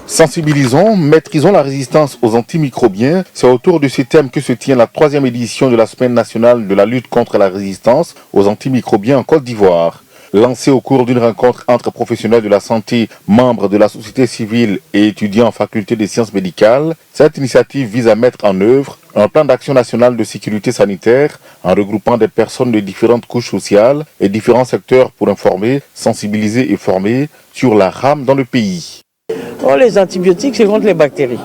Sensibilisons, maîtrisons la résistance aux antimicrobiens. C'est autour de ce thème que se tient la 3e édition de la Semaine nationale de la lutte contre la résistance aux antimicrobiens en Côte d'Ivoire. Lancée au cours d'une rencontre entre professionnels de la santé, membres de la société civile et étudiants en faculté des sciences médicales, cette initiative vise à mettre en œuvre un plan d'action national de sécurité sanitaire en regroupant des personnes de différentes couches sociales et différents secteurs pour informer, sensibiliser et former sur la rame dans le pays. Oh, les antibiotiques, c'est contre les bactéries.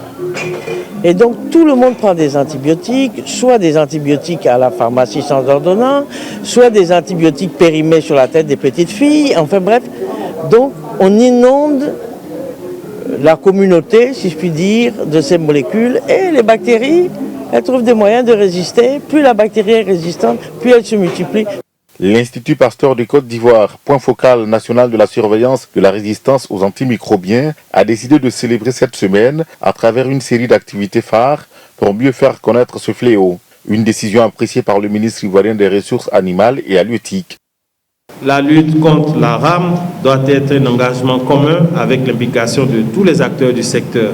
Et donc, tout le monde prend des antibiotiques, soit des antibiotiques à la pharmacie sans ordonnance, soit des antibiotiques périmés sur la tête des petites filles, enfin bref. Donc, on inonde la communauté, si je puis dire, de ces molécules. Et les bactéries, elles trouvent des moyens de résister. Plus la bactérie est résistante, plus elle se multiplie. L'Institut Pasteur de Côte d'Ivoire, point focal national de la surveillance de la résistance aux antimicrobiens, a décidé de célébrer cette semaine à travers une série d'activités phares pour mieux faire connaître ce fléau. Une décision appréciée par le ministre ivoirien des Ressources animales et halieutiques. La lutte contre la rame doit être un engagement commun avec l'implication de tous les acteurs du secteur,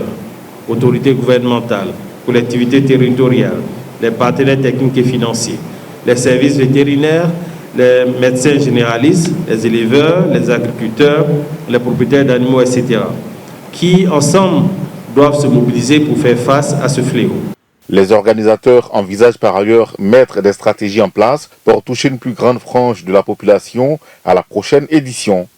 autorités gouvernementales, collectivités territoriales, les partenaires techniques et financiers, les services vétérinaires, les médecins généralistes, les éleveurs, les agriculteurs, les propriétaires d'animaux, etc., qui, ensemble, doivent se mobiliser pour faire face à ce fléau. Les organisateurs envisagent par ailleurs mettre des stratégies en place pour toucher une plus grande frange de la population à la prochaine édition.